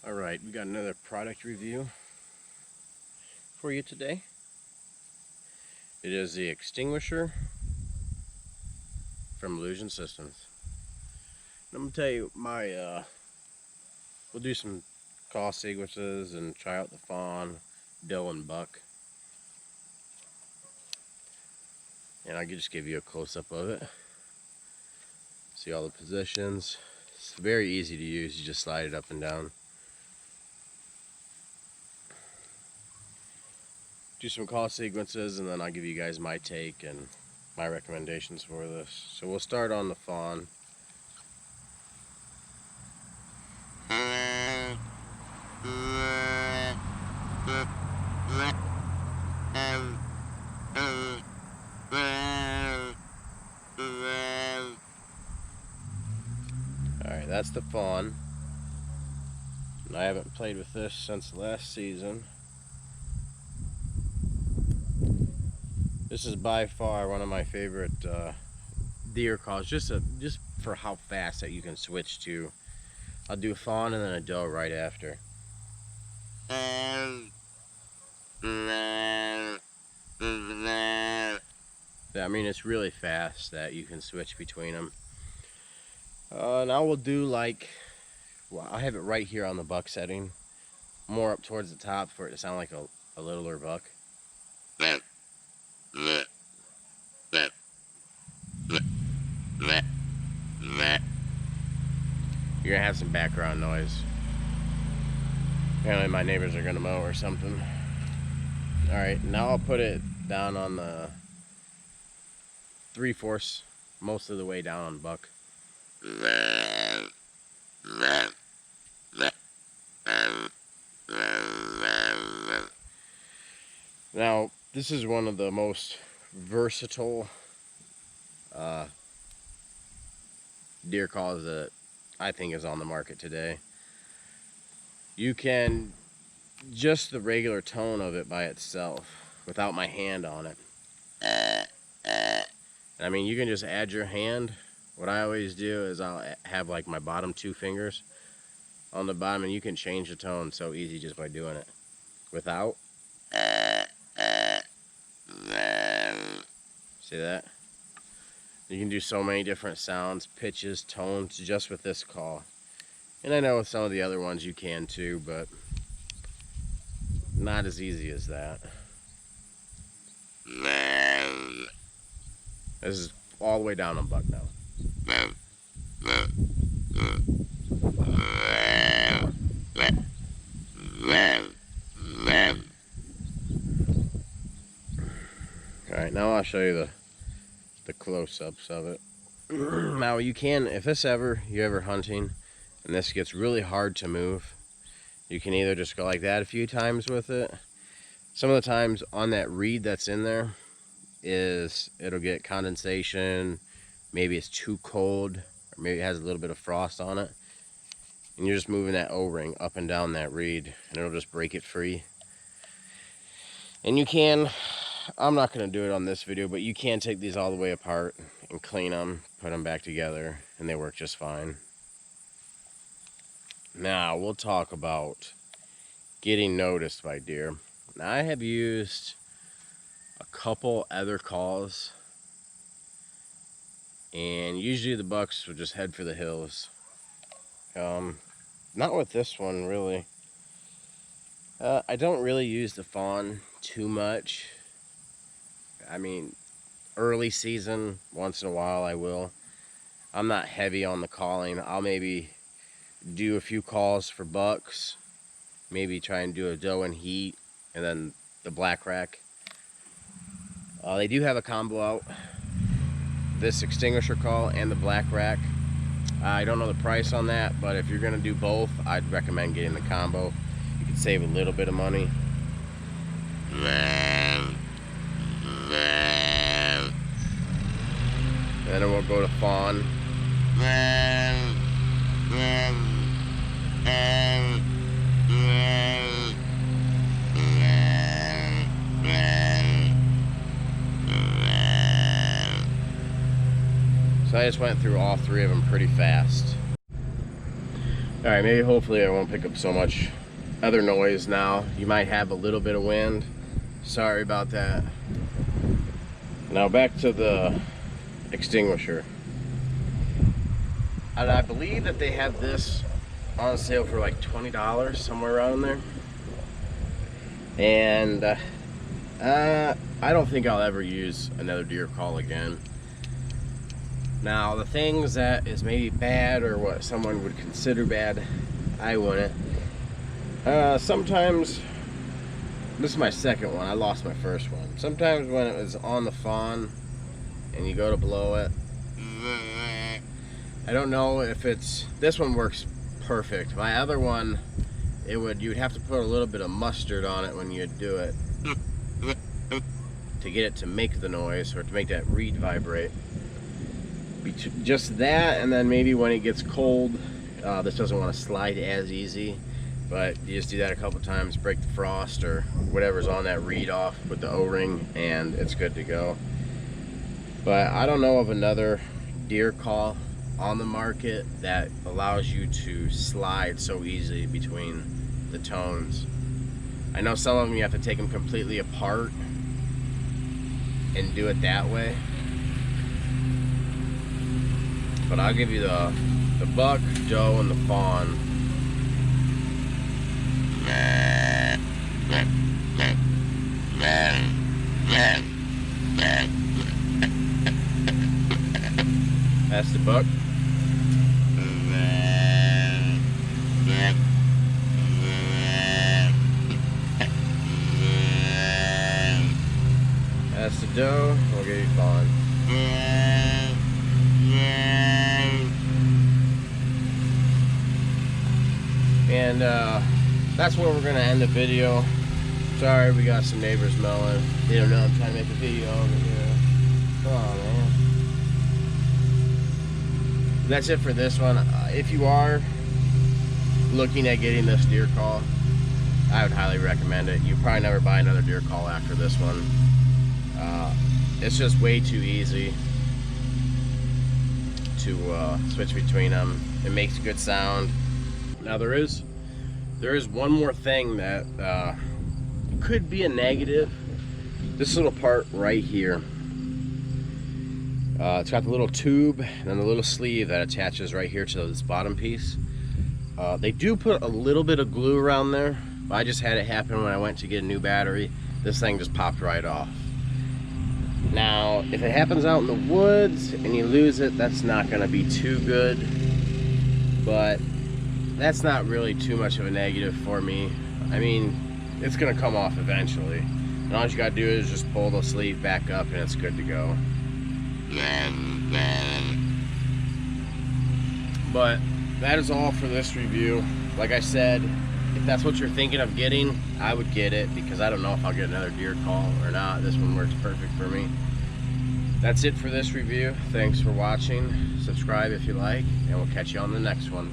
Alright, we got another product review for you today. It is the Extinguisher from Illusion Systems. And I'm going to tell you we'll do some call sequences and try out the fawn, doe, and buck. And I can just give you a close-up of it. See all the positions. It's very easy to use, you just slide it up and down. Do some call sequences and then I'll give you guys my take and my recommendations for this. So we'll start on the fawn. Alright, that's the fawn. And I haven't played with this since last season. This is by far one of my favorite deer calls, just for how fast that you can switch to. I'll do a fawn and then a doe right after. I mean, it's really fast that you can switch between them. Now we'll do well, I have it right here on the buck setting, more up towards the top for it to sound like a littler buck. You're gonna have some background noise. Apparently my neighbors are gonna mow or something. Alright, now I'll put it down on the 3/4, most of the way down on buck. Now, this is one of the most versatile deer calls that I think is on the market today. You can, just the regular tone of it by itself, without my hand on it. I mean, you can just add your hand. What I always do is I'll have like my bottom 2 fingers on the bottom, and you can change the tone so easy just by doing it. Without. See that? You can do so many different sounds, pitches, tones just with this call. And I know with some of the other ones you can too, but not as easy as that. This is all the way down on buck now. Alright, now I'll show you the close-ups of it. Now you can, if you're ever hunting and this gets really hard to move, you can either just go like that a few times with it. Some of the times on that reed that's in there it'll get condensation, maybe it's too cold, or maybe it has a little bit of frost on it, and you're just moving that O-ring up and down that reed and it'll just break it free. And you can, I'm not going to do it on this video, but you can take these all the way apart and clean them, put them back together, and they work just fine. Now we'll talk about getting noticed by deer. Now, I have used a couple other calls, and usually the bucks will just head for the hills. Not with this one, really. I don't really use the fawn too much. I mean, early season, once in a while I will. I'm not heavy on the calling. I'll maybe do a few calls for bucks, maybe try and do a doe and heat, and then the black rack. They do have a combo out, this Extinguisher call and the black rack. I don't know the price on that, but if you're gonna do both, I'd recommend getting the combo. You can save a little bit of money. And then we'll go to fawn. So I just went through all 3 of them pretty fast. Alright, maybe hopefully I won't pick up so much other noise now. You might have a little bit of wind. Sorry about that. Now back to the extinguisher. And I believe that they have this on sale for like $20, somewhere around there. And I don't think I'll ever use another deer call again. Now, the things that is maybe bad or what someone would consider bad, I wouldn't. Sometimes, this is my second one, I lost my first one. Sometimes when it was on the fawn and you go to blow it, I don't know if it's, this one works perfect. My other one, you'd have to put a little bit of mustard on it when you do it to get it to make the noise, or to make that reed vibrate. Just that, and then maybe when it gets cold, this doesn't want to slide as easy, but you just do that a couple times, break the frost or whatever's on that reed off with the O-ring, and it's good to go. But I don't know of another deer call on the market that allows you to slide so easily between the tones. I know some of them you have to take them completely apart and do it that way. But I'll give you the buck, doe, and the fawn. That's the buck. That's the doe. We'll give you fawn. And that's where we're gonna end the video. Sorry, we got some neighbors mowing. They don't know I'm trying to make a video over here. Come on, man. That's it for this one. If you are looking at getting this deer call, I would highly recommend it. You probably never buy another deer call after this one. It's just way too easy to switch between them. It makes good sound. Now there is one more thing that could be a negative. This little part right here. It's got the little tube and then the little sleeve that attaches right here to this bottom piece. They do put a little bit of glue around there. I just had it happen when I went to get a new battery. This thing just popped right off. Now, if it happens out in the woods and you lose it, that's not gonna be too good. But that's not really too much of a negative for me. I mean, it's gonna come off eventually. And all you gotta do is just pull the sleeve back up and it's good to go. But that is all for this review. Like I said, if that's what you're thinking of getting, I would get it, because I don't know if I'll get another deer call or not. This one works perfect for me. That's it for this review. Thanks for watching. Subscribe if you like, and we'll catch you on the next one.